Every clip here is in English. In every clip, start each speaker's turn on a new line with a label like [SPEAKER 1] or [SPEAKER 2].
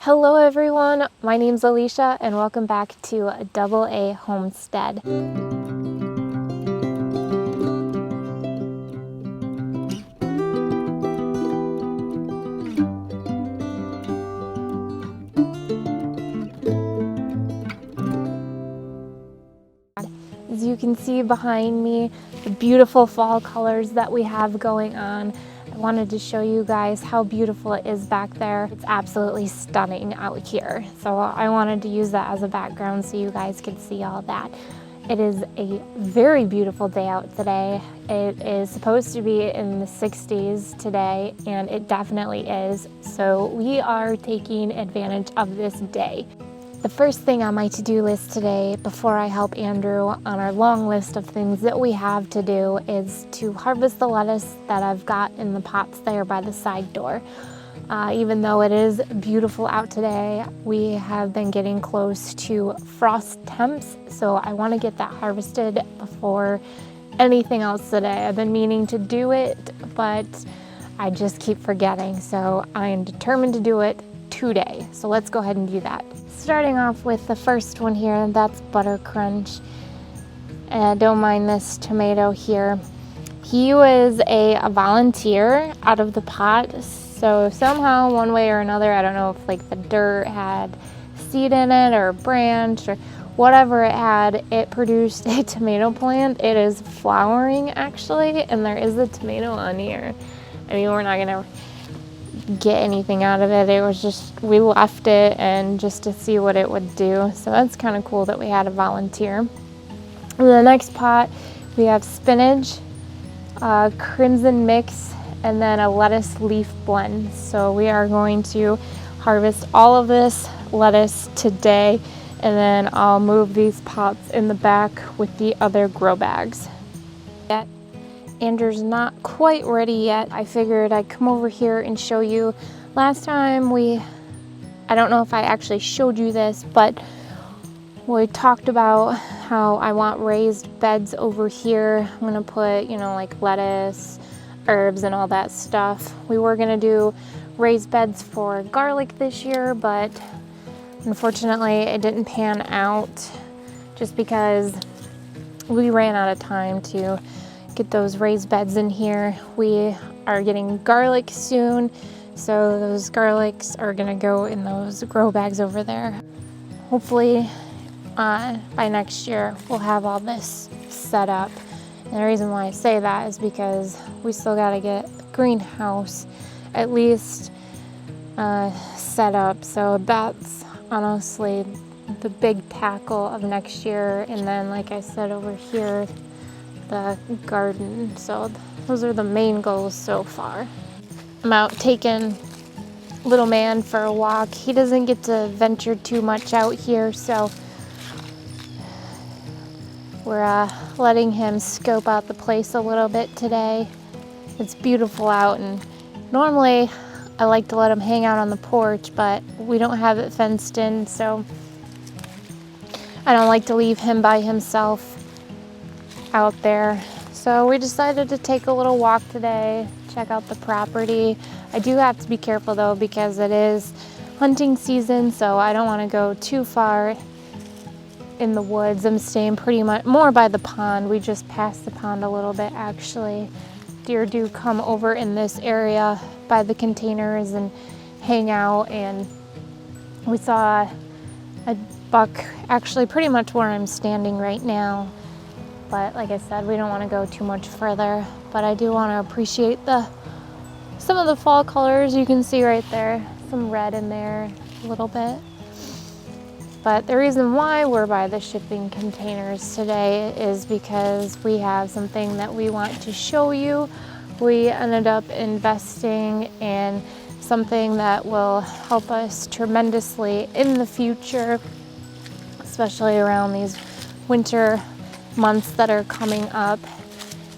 [SPEAKER 1] Hello everyone, my name's Alicia and welcome back to Double A Homestead. As you can see behind me, the beautiful fall colors that we have going on. I wanted to show you guys how beautiful it is back there. It's absolutely stunning out here. So I wanted to use that as a background so you guys could see all that. It is a very beautiful day out today. It is supposed to be in the 60s today, and it definitely is. So we are taking advantage of this day. The first thing on my to-do list today, before I help Andrew on our long list of things that we have to do, is to harvest the lettuce that I've got in the pots there by the side door. Even though it is beautiful out today, we have been getting close to frost temps, so I want to get that harvested before anything else today. I've been meaning to do it, but I just keep forgetting, so I am determined to do it today. So let's go ahead and do that. Starting off with the first one here, that's Butter Crunch. And don't mind this tomato here. He was a volunteer out of the pot, so somehow, one way or another, I don't know if like the dirt had seed in it or a branch or whatever it had, it produced a tomato plant. It is flowering actually, and there is a tomato on here. I mean, we're not gonna get anything out of it. It was just, we left it and just to see what it would do. So that's kind of cool that we had a volunteer. In the next pot, we have spinach, crimson mix, and then a lettuce leaf blend. So we are going to harvest all of this lettuce today, and then I'll move these pots in the back with the other grow bags. Andrew's not quite ready yet. I figured I'd come over here and show you. Last time I don't know if I actually showed you this, but we talked about how I want raised beds over here. I'm gonna put, like lettuce, herbs, and all that stuff. We were gonna do raised beds for garlic this year, but unfortunately it didn't pan out just because we ran out of time to get those raised beds in here. We are getting garlic soon, so those garlics are gonna go in those grow bags over there. Hopefully by next year we'll have all this set up. And the reason why I say that is because we still gotta get the greenhouse at least set up. So that's honestly the big tackle of next year. And then like I said over here, the garden. So those are the main goals so far. I'm out taking little man for a walk. He doesn't get to venture too much out here, so we're letting him scope out the place a little bit today. It's beautiful out, and normally I like to let him hang out on the porch, but we don't have it fenced in, so I don't like to leave him by himself out there. So we decided to take a little walk today, check out the property. I do have to be careful though, because it is hunting season, so I don't want to go too far in the woods. I'm staying pretty much more by the pond. We just passed the pond a little bit actually. Deer do come over in this area by the containers and hang out, and we saw a buck actually pretty much where I'm standing right now. But like I said, we don't want to go too much further, but I do want to appreciate some of the fall colors. You can see right there, some red in there a little bit. But the reason why we're by the shipping containers today is because we have something that we want to show you. We ended up investing in something that will help us tremendously in the future, especially around these winter months that are coming up.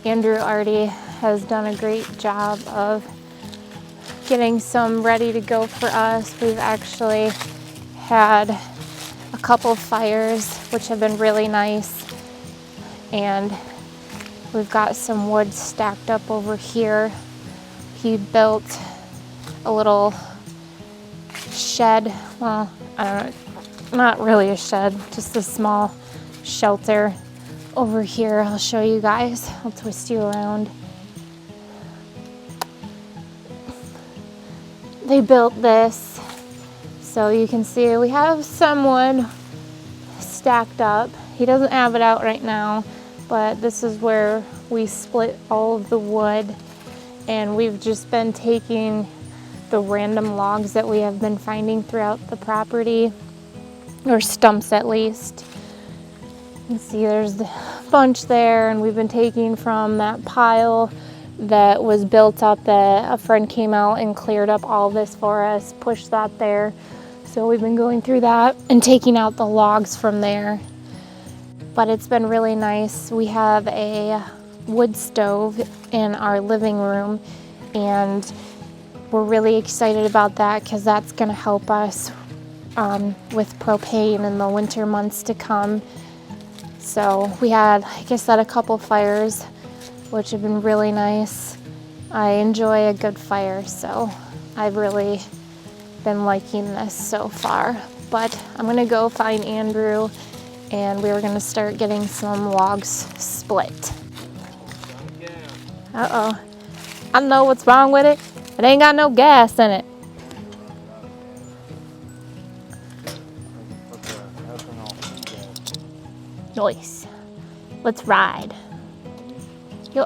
[SPEAKER 1] Andrew already has done a great job of getting some ready to go for us. We've actually had a couple fires, which have been really nice, and we've got some wood stacked up over here. He built a little shed. Well, I don't know, not really a shed, just a small shelter over here. I'll show you guys. I'll twist you around. They built this, so you can see we have some wood stacked up. He doesn't have it out right now, but this is where we split all of the wood, and we've just been taking the random logs that we have been finding throughout the property, or stumps at least. You can see there's a bunch there, and we've been taking from that pile that was built up that a friend came out and cleared up all this for us, pushed that there. So we've been going through that and taking out the logs from there. But it's been really nice. We have a wood stove in our living room, and we're really excited about that because that's going to help us with propane in the winter months to come. So we had, like I said, a couple fires, which have been really nice. I enjoy a good fire, so I've really been liking this so far. But I'm gonna go find Andrew, and we're gonna start getting some logs split. Uh-oh. I know what's wrong with it. It ain't got no gas in it. Nice. Let's ride. Yo.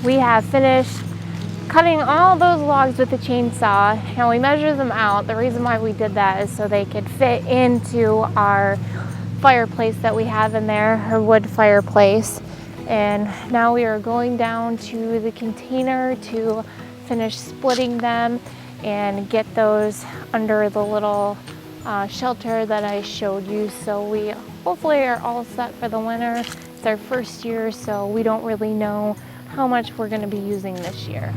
[SPEAKER 1] We have finished cutting all those logs with the chainsaw. Now we measure them out. The reason why we did that is so they could fit into our fireplace that we have in there, our wood fireplace. And now we are going down to the container to finish splitting them and get those under the little shelter that I showed you. So we hopefully are all set for the winter. It's our first year, so we don't really know how much we're going to be using this year.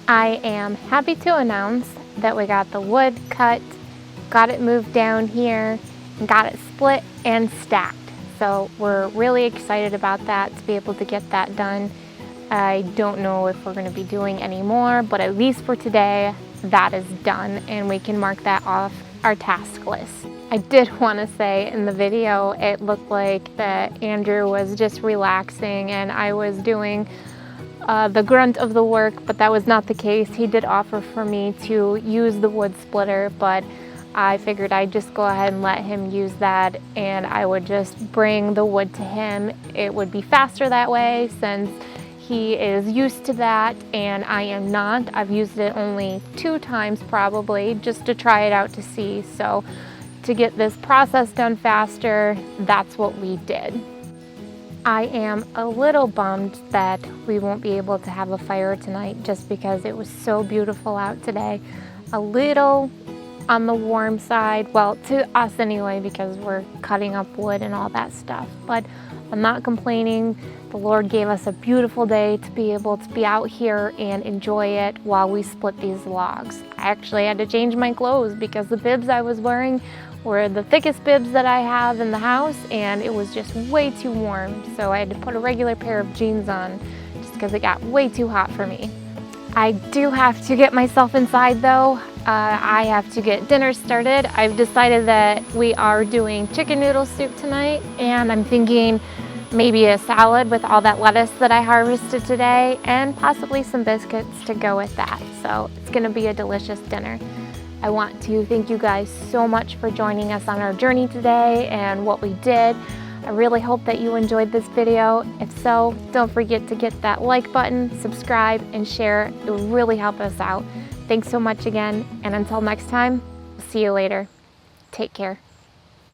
[SPEAKER 1] I am happy to announce that we got the wood cut, got it moved down here, and got it split and stacked. So we're really excited about that, to be able to get that done. I don't know if we're going to be doing any more, but at least for today, that is done and we can mark that off our task list. I did want to say in the video, it looked like that Andrew was just relaxing and I was doing the grunt of the work, but that was not the case. He did offer for me to use the wood splitter, but I figured I'd just go ahead and let him use that and I would just bring the wood to him. It would be faster that way since he is used to that and I am not. I've used it only 2 times probably just to try it out to see. So to get this process done faster, that's what we did. I am a little bummed that we won't be able to have a fire tonight just because it was so beautiful out today. A little on the warm side, well, to us anyway, because we're cutting up wood and all that stuff, but I'm not complaining. The Lord gave us a beautiful day to be able to be out here and enjoy it while we split these logs. I actually had to change my clothes because the bibs I was wearing were the thickest bibs that I have in the house and it was just way too warm. So I had to put a regular pair of jeans on just because it got way too hot for me. I do have to get myself inside though. I have to get dinner started. I've decided that we are doing chicken noodle soup tonight and I'm thinking maybe a salad with all that lettuce that I harvested today, and possibly some biscuits to go with that. So it's gonna be a delicious dinner. I want to thank you guys so much for joining us on our journey today and what we did. I really hope that you enjoyed this video. If so, don't forget to hit that like button, subscribe, and share. It will really help us out. Thanks so much again, and until next time, see you later. Take care.